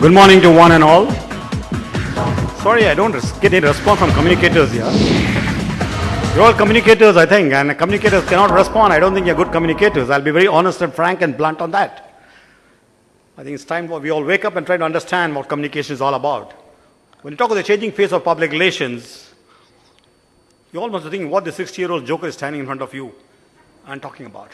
Good morning to one and all. Sorry, I don't get any response from communicators here. You're all communicators, I think, and communicators cannot respond. I don't think you're good communicators. I'll be very honest and frank and blunt on that. I think it's time for we all wake up and try to understand what communication is all about. When you talk of the changing face of public relations, you almost think what the 60-year-old joker is standing in front of you and talking about.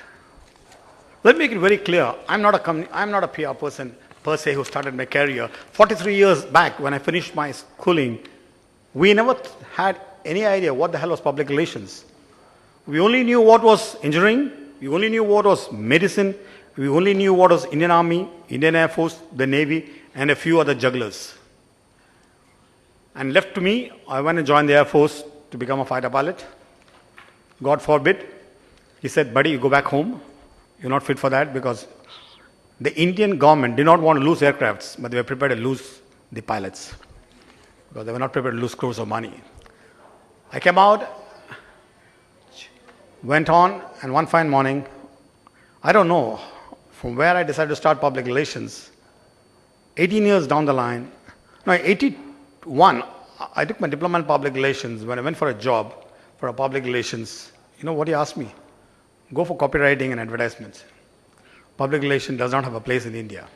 Let me make it very clear. I'm not a PR person per se who started my career. 43 years back when I finished my schooling, we never had any idea what the hell was public relations. We only knew what was engineering, we only knew what was medicine, we only knew what was Indian Army, Indian Air Force, the Navy, and a few other jugglers. And left to me, I went and joined the Air Force to become a fighter pilot. God forbid, he said, buddy, you go back home. You're not fit for that because the Indian government did not want to lose aircrafts, but they were prepared to lose the pilots because they were not prepared to lose crores of money. I came out, went on, and one fine morning, I don't know from where I decided to start public relations. 18 years down the line, no, 81, I took my diploma in public relations. When I went for a job for a public relations, you know what he asked me? Go for copywriting and advertisements. Public relations does not have a place in India.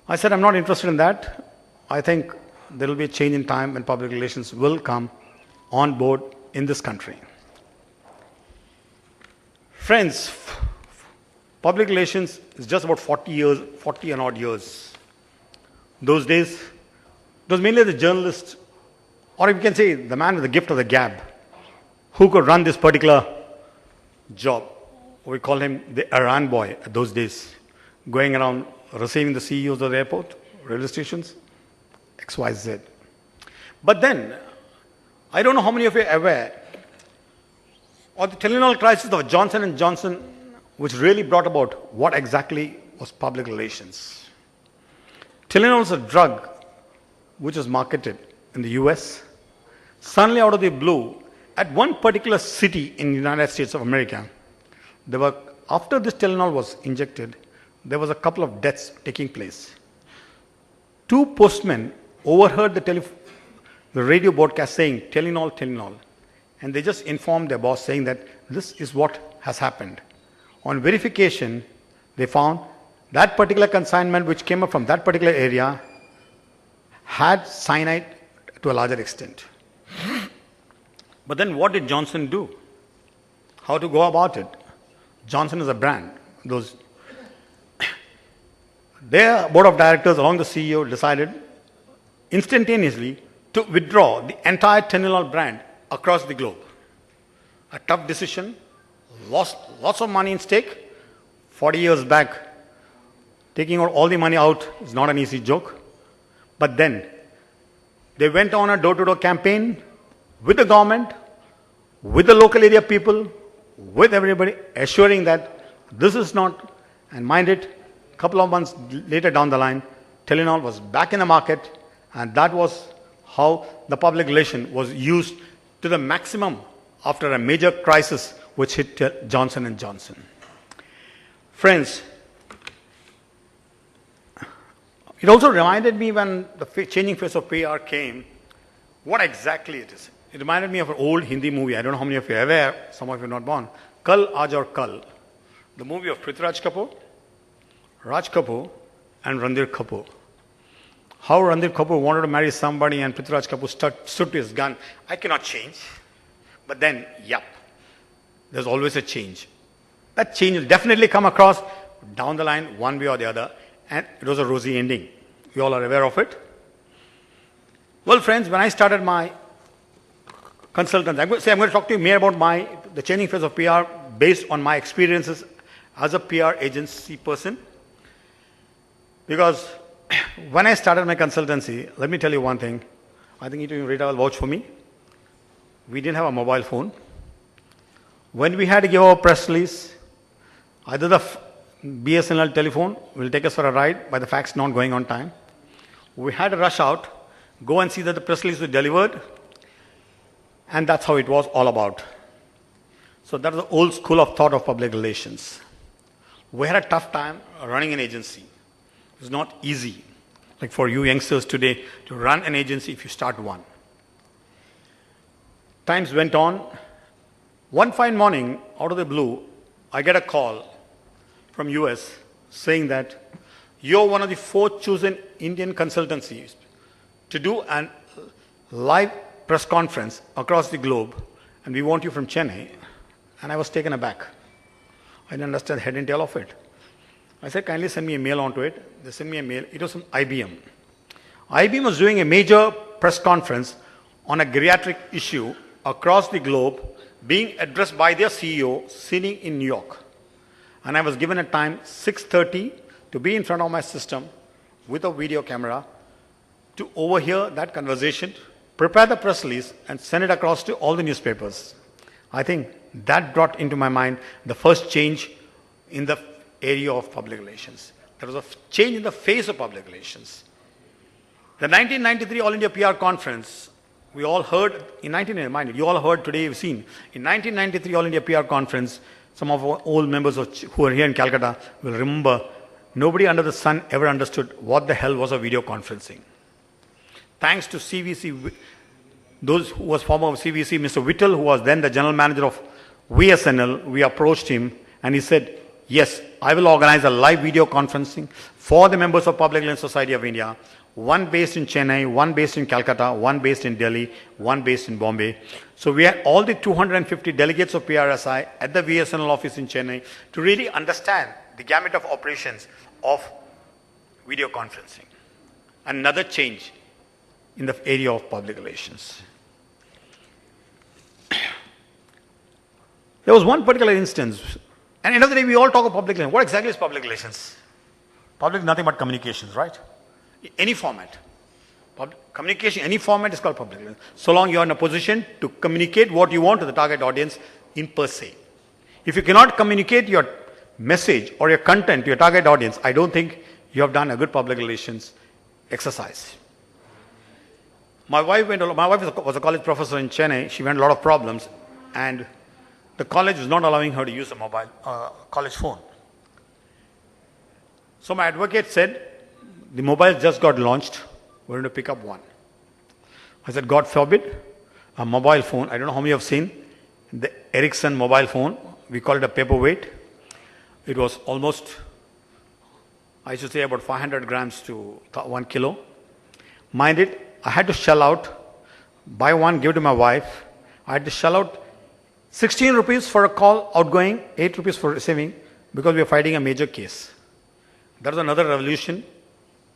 I said, I'm not interested in that. I think there will be a change in time when public relations will come on board in this country. Friends, public relations is just about 40 and odd years. Those days, it was mainly the journalist, or you can say the man with the gift of the gab, who could run this particular job. We call him the errand boy at those days, going around receiving the CEOs of the airport, railway stations, XYZ. But then, I don't know how many of you are aware of the Tylenol crisis of Johnson & Johnson, which really brought about what exactly was public relations. Tylenol is a drug which was marketed in the US. Suddenly out of the blue, at one particular city in the United States of America, after this Tylenol was injected, there was a couple of deaths taking place. Two postmen overheard the radio broadcast saying, Tylenol, Tylenol. And they just informed their boss saying that this is what has happened. On verification, they found that particular consignment which came up from that particular area had cyanide to a larger extent. But then what did Johnson do? How to go about it? Johnson is a brand. Their board of directors, along the CEO, decided instantaneously to withdraw the entire Tylenol brand across the globe. A tough decision, lots of money in stake. 40 years back, taking all the money out is not an easy joke. But then, they went on a door-to-door campaign with the government, with the local area people, with everybody, assuring that this is not, and mind it, a couple of months later down the line, Tylenol was back in the market, and that was how the public relation was used to the maximum after a major crisis which hit Johnson & Johnson. Friends, it also reminded me when the changing face of PR came, what exactly it is. It reminded me of an old Hindi movie. I don't know how many of you are aware, some of you are not born. Kal Aaj Aur Kal, the movie of Prithviraj Kapoor, Raj Kapoor, and Ranbir Kapoor. How Ranbir Kapoor wanted to marry somebody and Prithviraj Kapoor stood to his gun. I cannot change. But then, there's always a change. That change will definitely come across down the line, one way or the other, and it was a rosy ending. We all are aware of it. Well, friends, when I started my consultants, I'm going to talk to you more about the changing face of PR based on my experiences as a PR agency person. Because when I started my consultancy, let me tell you one thing. I think Rita will vouch for me. We didn't have a mobile phone. When we had to give our press release, either the BSNL telephone will take us for a ride by the fax not going on time. We had to rush out, go and see that the press release was delivered, and that's how it was all about. So that was the old school of thought of public relations. We had a tough time running an agency. It's not easy, like for you youngsters today, to run an agency if you start one. Times went on. One fine morning, out of the blue, I get a call from US saying that you're one of the 4 chosen Indian consultancies to do a live press conference across the globe, and we want you from Chennai. And I was taken aback. I didn't understand the head and tail of it. I said, kindly send me a mail onto it. They sent me a mail. It was from IBM. IBM was doing a major press conference on a geriatric issue across the globe being addressed by their CEO sitting in New York. And I was given a time, 6:30, to be in front of my system with a video camera to overhear that conversation, prepare the press release, and send it across to all the newspapers. I think that brought into my mind the first change in the area of public relations. There was a change in the face of public relations. The 1993 All India PR Conference, we all heard, in 1990, you all heard today, you've seen, in 1993 All India PR Conference, some of our old members who are here in Calcutta will remember, nobody under the sun ever understood what the hell was a video conferencing. Thanks to CVC, those who was former of CVC, Mr. Whittle, who was then the general manager of VSNL, we approached him and he said, yes, I will organize a live video conferencing for the members of Public Relations Society of India, one based in Chennai, one based in Calcutta, one based in Delhi, one based in Bombay. So we had all the 250 delegates of PRSI at the VSNL office in Chennai to really understand the gamut of operations of video conferencing. Another change in the area of public relations. There was one particular instance, and end of the day, we all talk of public relations. What exactly is public relations? Public is nothing but communications, right? Any format. Communication, any format is called public relations. So long you are in a position to communicate what you want to the target audience in per se. If you cannot communicate your message or your content to your target audience, I don't think you have done a good public relations exercise. My wife was a college professor in Chennai. She had a lot of problems, and the college was not allowing her to use a mobile college phone. So my advocate said, the mobile just got launched. We're going to pick up one. I said, God forbid, a mobile phone. I don't know how many have seen the Ericsson mobile phone. We call it a paperweight. It was almost, I should say, about 500 grams to 1 kilo. Mind it, I had to shell out, buy one, give it to my wife. I had to shell out 16 rupees for a call outgoing, 8 rupees for receiving, because we are fighting a major case. That was another revolution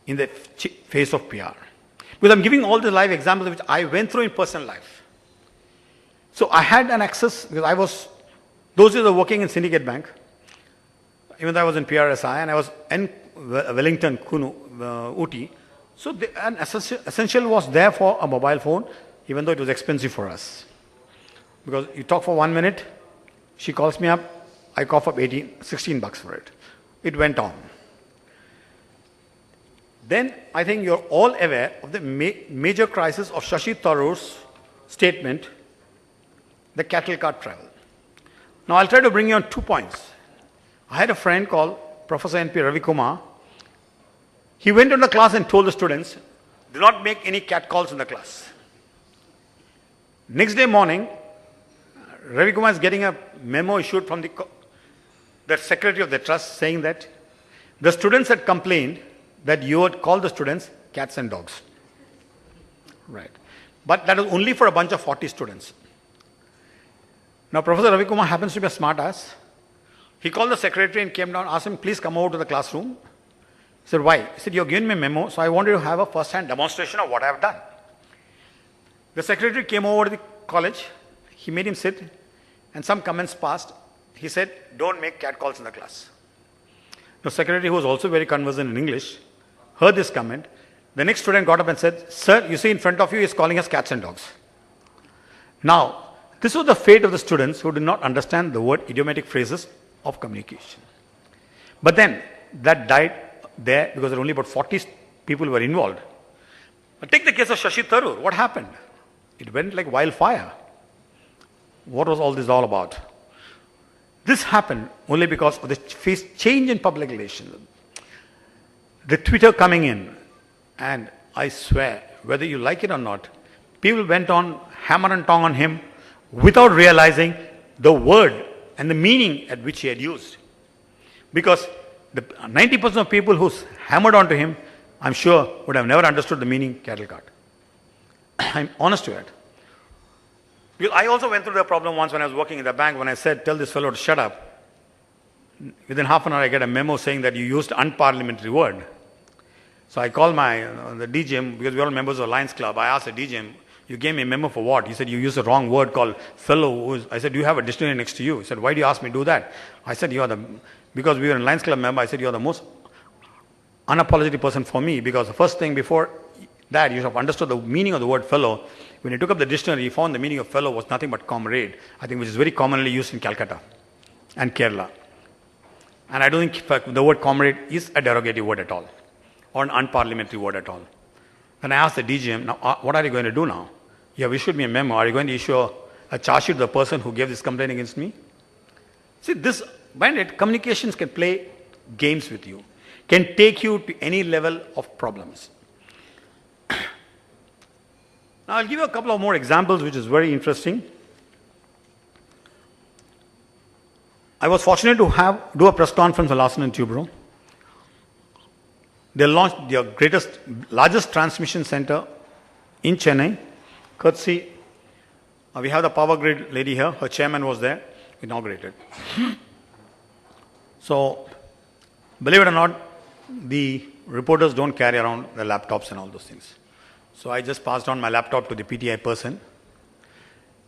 in the face of PR. Because I'm giving all the live examples which I went through in personal life. So I had an access, because those days I was working in Syndicate Bank, even though I was in PRSI, and I was in Wellington, Kunu, Ooty. So an essential was there for a mobile phone, even though it was expensive for us. Because you talk for 1 minute, she calls me up, I cough up 16 bucks for it. It went on. Then I think you're all aware of the major crisis of Shashi Tharoor's statement, the cattle cart travel. Now I'll try to bring you on 2 points. I had a friend called Professor N.P. Ravikumar. He went into the class and told the students, do not make any cat calls in the class. Next day morning, Ravikumar is getting a memo issued from the secretary of the trust saying that the students had complained that you had called the students cats and dogs. Right. But that was only for a bunch of 40 students. Now, Professor Ravikumar happens to be a smart ass. He called the secretary and came down, asked him, please come over to the classroom. He said, why? He said, you're giving me a memo, so I wanted to have a first-hand demonstration of what I have done. The secretary came over to the college. He made him sit, and some comments passed. He said, don't make cat calls in the class. The secretary, who was also very conversant in English, heard this comment. The next student got up and said, sir, you see in front of you, he is calling us cats and dogs. Now, this was the fate of the students who did not understand the word idiomatic phrases of communication. But then, that died there because there were only about 40 people who were involved. But take the case of Shashi Tharoor. What happened? It went like wildfire. What was all this all about? This happened only because of the change in public relations. the Twitter coming in, and I swear, whether you like it or not, people went on hammer and tongue on him without realizing the word and the meaning at which he had used. Because the 90% of people who hammered onto him, I'm sure, would have never understood the meaning cattle cart. I'm honest to it. I also went through the problem once when I was working in the bank when I said, tell this fellow to shut up. Within half an hour, I get a memo saying that you used unparliamentary word. So I called the DGM, because we're all members of Lions Club. I asked the DGM, you gave me a memo for what? He said, you used the wrong word called fellow. I said, do you have a dictionary next to you? He said, why do you ask me to do that? I said, because we were a Lions Club member, I said, you're the most unapologetic person for me, because the first thing before that, you should have understood the meaning of the word fellow. When he took up the dictionary, he found the meaning of fellow was nothing but comrade, I think, which is very commonly used in Calcutta and Kerala. And I don't think the word comrade is a derogative word at all, or an unparliamentary word at all. Then I asked the DGM, now what are you going to do now? You have issued me a memo. Are you going to issue a charge sheet to the person who gave this complaint against me? See, communications can play games with you, can take you to any level of problems. Now, I'll give you a couple of more examples, which is very interesting. I was fortunate to do a press conference for Larsen & Toubro. They launched their largest transmission center in Chennai, courtesy. We have the power grid lady here. Her chairman was there, inaugurated. So, believe it or not, the reporters don't carry around the laptops and all those things. So I just passed on my laptop to the PTI person.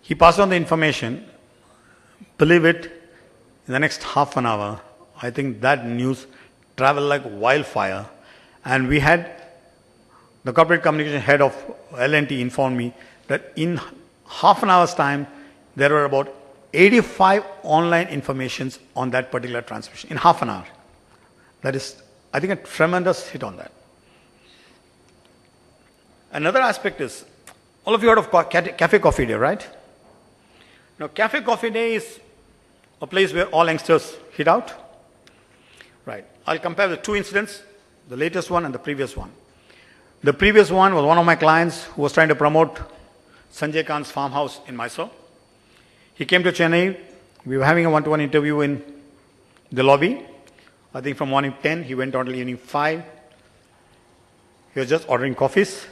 He passed on the information. Believe it, in the next half an hour, I think that news traveled like wildfire. And we had the corporate communication head of L&T informed me that in half an hour's time, there were about 85 online informations on that particular transmission in half an hour. That is, I think, a tremendous hit on that. Another aspect is, all of you heard of Cafe Coffee Day, right? Now, Cafe Coffee Day is a place where all youngsters hit out. Right. I'll compare the two incidents, the latest one and the previous one. The previous one was one of my clients who was trying to promote Sanjay Khan's farmhouse in Mysore. He came to Chennai. We were having a one-to-one interview in the lobby. I think from morning 10, he went on till evening 5. He was just ordering coffees.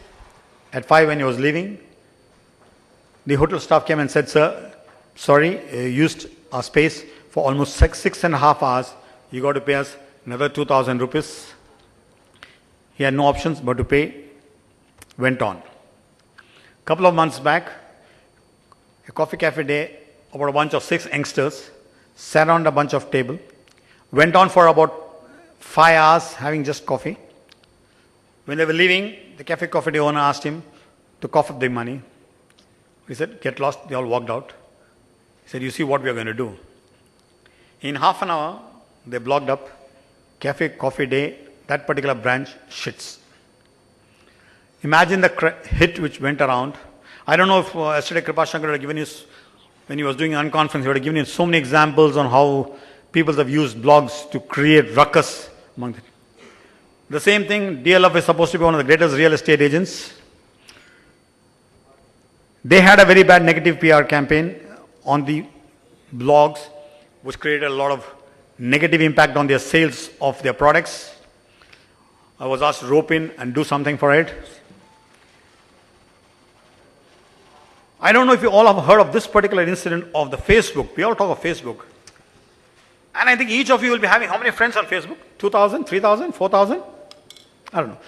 At 5, when he was leaving, the hotel staff came and said, sir, sorry, you used our space for almost 6.5 hours. You got to pay us another 2,000 rupees. He had no options but to pay. Went on. A couple of months back, a coffee cafe day, about a bunch of 6 youngsters sat on a bunch of table, went on for about 5 hours having just coffee. When they were leaving, the Cafe Coffee Day owner asked him to cough up the money. He said, get lost. They all walked out. He said, you see what we are going to do. In half an hour, they blocked up Cafe Coffee Day, that particular branch shits. Imagine the hit which went around. I don't know if yesterday Kripa Shankar had given you, when he was doing an unconference, he would have given you so many examples on how people have used blogs to create ruckus among them. The same thing, DLF is supposed to be one of the greatest real estate agents. They had a very bad negative PR campaign on the blogs, which created a lot of negative impact on their sales of their products. I was asked to rope in and do something for it. I don't know if you all have heard of this particular incident of the Facebook. We all talk of Facebook. And I think each of you will be having how many friends on Facebook? 2,000, 3,000, 4,000? I don't know.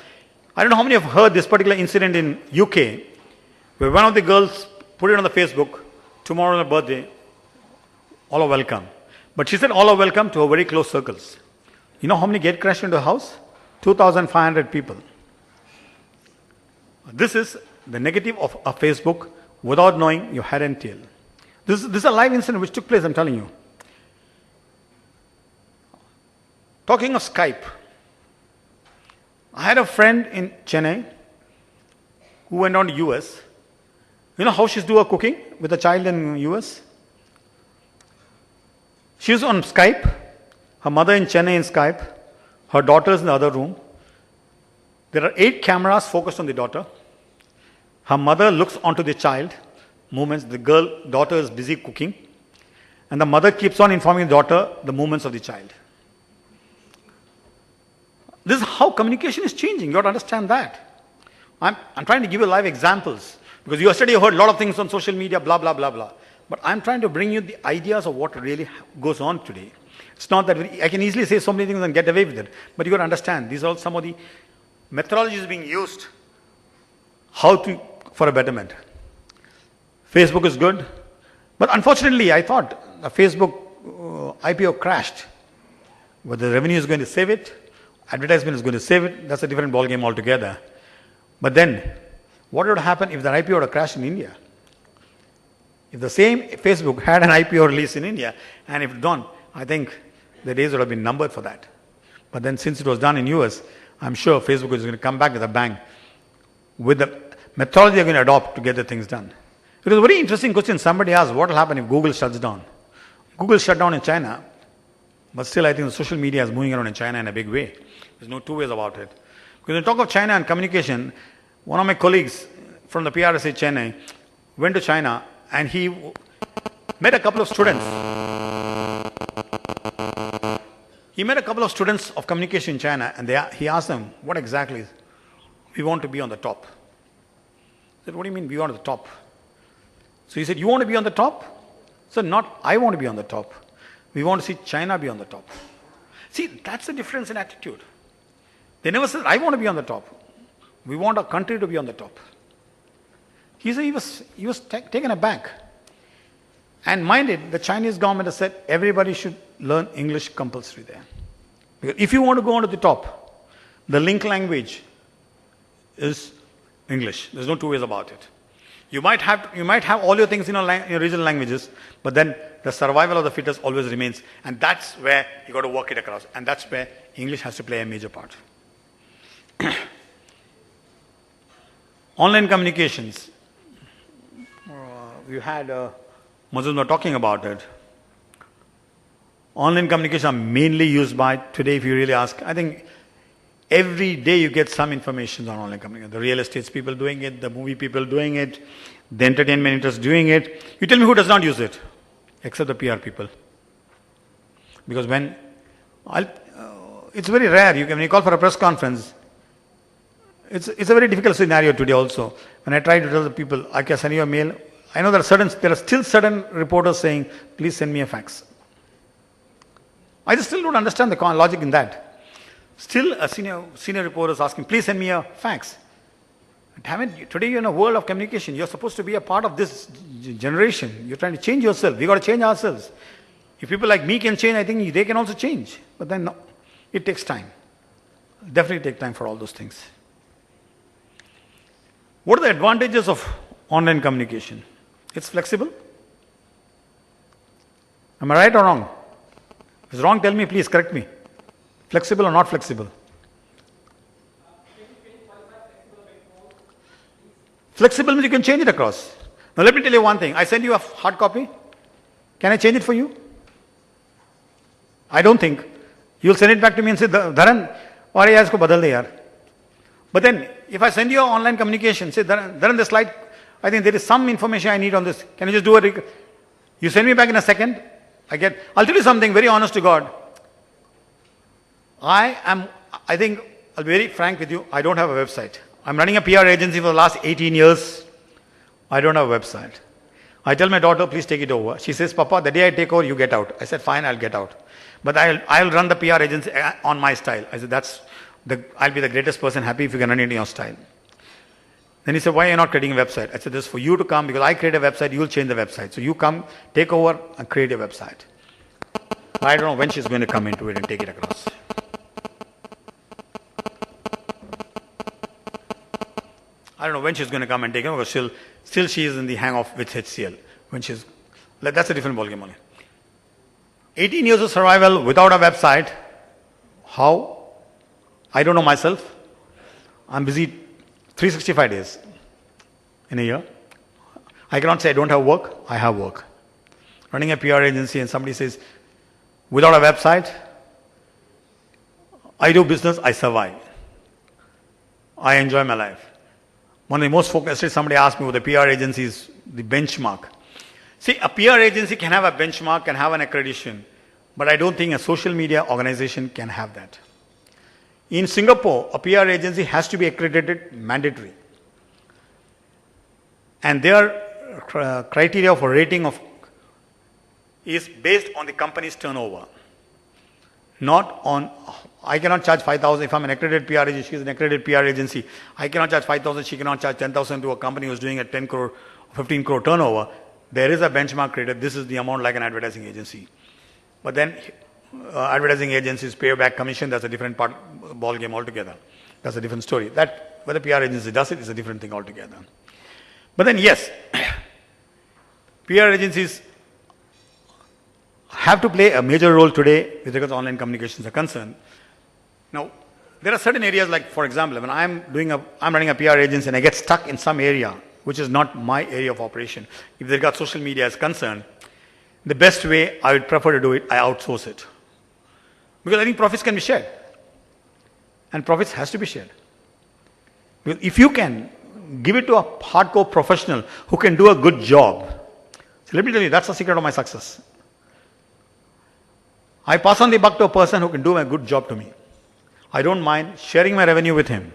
I don't know how many have heard this particular incident in UK, where one of the girls put it on the Facebook, tomorrow on her birthday, all are welcome. But she said all are welcome to her very close circles. You know how many get crashed into the house? 2,500 people. This is the negative of a Facebook without knowing your head and tail. This is a live incident which took place, I'm telling you. Talking of Skype, I had a friend in Chennai who went on to US. You know how she's doing her cooking with a child in US? She's on Skype, her mother in Chennai in Skype, her daughter's in the other room. There are 8 cameras focused on the daughter. Her mother looks onto the child, movements. The daughter is busy cooking. And the mother keeps on informing the daughter the movements of the child. This is how communication is changing. You have to understand that. I'm trying to give you live examples. Because yesterday you heard a lot of things on social media, blah, blah, blah, blah. But I'm trying to bring you the ideas of what really goes on today. It's not that I can easily say so many things and get away with it. But you got to understand, these are some of the methodologies being used for a betterment. Facebook is good. But unfortunately, I thought the Facebook IPO crashed. Whether the revenue is going to save it, advertisement is going to save it, that's a different ballgame altogether. But then, what would happen if the IPO would have crashed in India? If the same Facebook had an IPO release in India, and if done, I think the days would have been numbered for that. But then since it was done in US, I'm sure Facebook is going to come back with a bang with the methodology they're going to adopt to get the things done. It was a very interesting question. Somebody asked, what will happen if Google shuts down? Google shut down in China, but still I think the social media is moving around in China in a big way. There's no two ways about it. Because when you talk of China and communication, one of my colleagues from the PRSA Chennai went to China and he met a couple of students. He met a couple of students of communication in China and he asked them, what exactly? We want to be on the top. I said, what do you mean we want on the top? So he said, you want to be on the top? So not I want to be on the top. We want to see China be on the top. See, that's the difference in attitude. They never said, I want to be on the top. We want our country to be on the top. He said he was taken aback. And mind it, the Chinese government has said everybody should learn English compulsory there. Because if you want to go on to the top, the link language is English. There's no two ways about it. You might have all your things in your regional languages, but then the survival of the fittest always remains. And that's where you got to work it across. And that's where English has to play a major part. Online communications. We had Mazumdar talking about it. Online communications are mainly used by, today if you really ask, I think every day you get some information on online communication. The real estate people doing it, the movie people doing it, the entertainment interest doing it. You tell me who does not use it, except the PR people. Because it's very rare. When you call for a press conference, it's a very difficult scenario today also. When I try to tell the people, I can send you a mail. I know there are still certain reporters saying, please send me a fax. I just still don't understand the logic in that. Still, a senior reporter is asking, please send me a fax. Today you're in a world of communication. You're supposed to be a part of this generation. You're trying to change yourself. We've got to change ourselves. If people like me can change, I think they can also change. But then no, it takes time. Definitely take time for all those things. What are the advantages of online communication? It's flexible. Am I right or wrong? If it's wrong, tell me, please correct me. Flexible or not flexible? Flexible means you can change it across. Now let me tell you one thing. I send you a hard copy. Can I change it for you? I don't think. You'll send it back to me and say, Dharan, aur yaar isko badal de yaar. But then, if I send you an online communication, say, Dharan, the slide, I think there is some information I need on this. Can you just do it? You send me back in a second. I'll tell you something very honest to God. I think, I'll be very frank with you, I don't have a website. I'm running a PR agency for the last 18 years. I don't have a website. I tell my daughter, please take it over. She says, Papa, the day I take over, you get out. I said, fine, I'll get out. But I'll run the PR agency on my style. I said, I'll be the greatest person happy if you can run it in your style. Then he said, why are you not creating a website? I said, this is for you to come because I create a website, you'll change the website. So you come, take over and create a website. I don't know when she's going to come into it and take it across. I don't know when she's going to come and take it because still she is in the hang off with HCL. That's a different ballgame only. 18 years of survival without a website. How? I don't know myself. I'm busy 365 days in a year. I cannot say I don't have work. I have work. Running a PR agency and somebody says, without a website, I do business, I survive. I enjoy my life. One of the most focused, somebody asked me what the PR agency is the benchmark. See, a PR agency can have a benchmark, can have an accreditation, but I don't think a social media organization can have that. In Singapore, a PR agency has to be accredited, mandatory. And their criteria for rating is based on the company's turnover. Not on, I cannot charge 5,000 if I'm an accredited PR agency, she's an accredited PR agency. I cannot charge 5,000, she cannot charge 10,000 to a company who's doing a 10 crore, 15 crore turnover. There is a benchmark created. This is the amount like an advertising agency. But then advertising agencies pay back commission. That's a different ball game altogether. That's a different story. That whether PR agency does it is a different thing altogether. But then yes, PR agencies have to play a major role today with regards to online communications are concerned. Now, there are certain areas like, for example, when I'm running a PR agency and I get stuck in some area which is not my area of operation. If with regards to social media is concerned, the best way I would prefer to do it, I outsource it. Because I think profits can be shared. And profits has to be shared. Because if you can give it to a hardcore professional who can do a good job, so let me tell you, that's the secret of my success. I pass on the buck to a person who can do a good job to me. I don't mind sharing my revenue with him,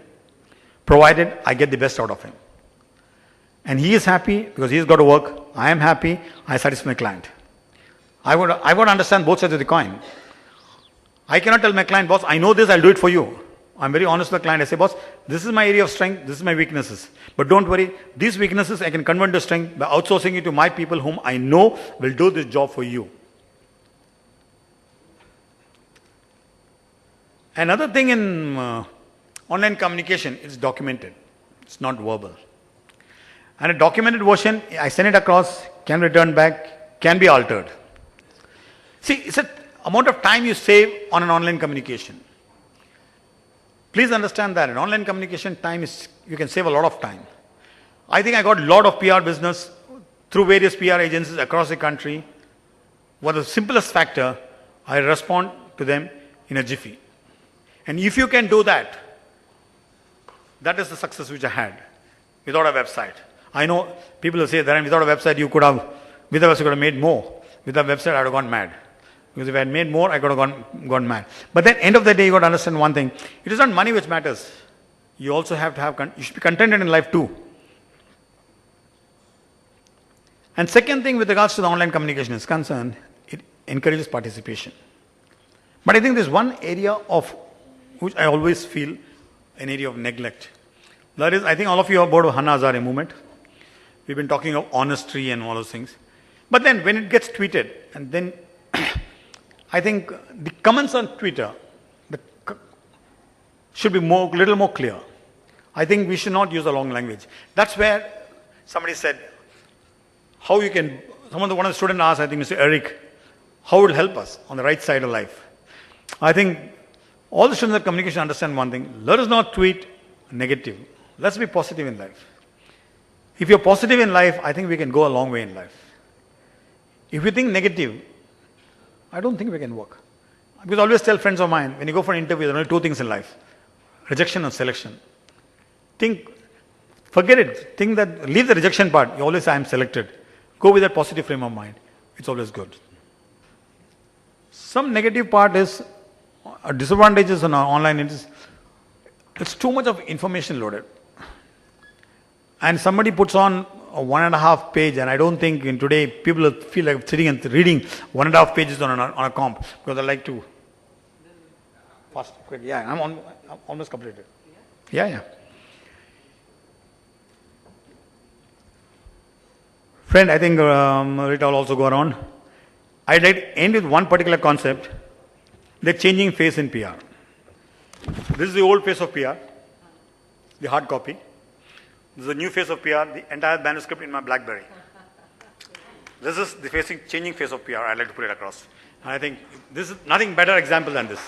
provided I get the best out of him. And he is happy because he's got to work. I am happy. I satisfy my client. I want to understand both sides of the coin. I cannot tell my client, boss, I know this, I'll do it for you. I'm very honest with the client. I say, boss, this is my area of strength, this is my weaknesses. But don't worry, these weaknesses I can convert to strength by outsourcing it to my people whom I know will do this job for you. Another thing in online communication is documented. It's not verbal. And a documented version, I send it across, can return back, can be altered. See, it's the amount of time you save on an online communication. Please understand that in online communication, you can save a lot of time. I think I got a lot of PR business through various PR agencies across the country. What the simplest factor, I respond to them in a jiffy. And if you can do that, that is the success which I had without a website. I know people will say that without a website you could have made more. Without a website I would have gone mad. Because if I had made more, I could have gone mad. But then end of the day you got to understand one thing. It is not money which matters. You also have to you should be contented in life too. And second thing with regards to the online communication is concerned, it encourages participation. But I think there's one area of which I always feel an area of neglect. That is, I think all of you are aboard of Anna Hazare movement. We've been talking of honesty and all those things. But then when it gets tweeted, and then I think the comments on Twitter should be little more clear. I think we should not use a long language. That's where somebody said, one of the students asked, I think Mr. Eric, how would it help us on the right side of life? I think all the students of communication understand one thing. Let us not tweet negative. Let's be positive in life. If you're positive in life, I think we can go a long way in life. If you think negative, I don't think we can work. Because I always tell friends of mine, when you go for an interview, there are only two things in life. Rejection and selection. Forget it. Leave the rejection part. You always say, I'm selected. Go with that positive frame of mind. It's always good. Some negative part is, disadvantages on online, it's too much of information loaded. And somebody puts on a 1.5 page, and I don't think in today people feel like sitting and reading 1.5 pages on a comp, because I like to fast, quick. Yeah, I'm almost completed. Yeah. Friend, I think Rita will also go around. I'd like to end with one particular concept, the changing face in PR. This is the old face of PR, the hard copy. This is the new face of PR, the entire manuscript in my BlackBerry. This is the changing face of PR. I'd like to put it across. And I think this is nothing better example than this.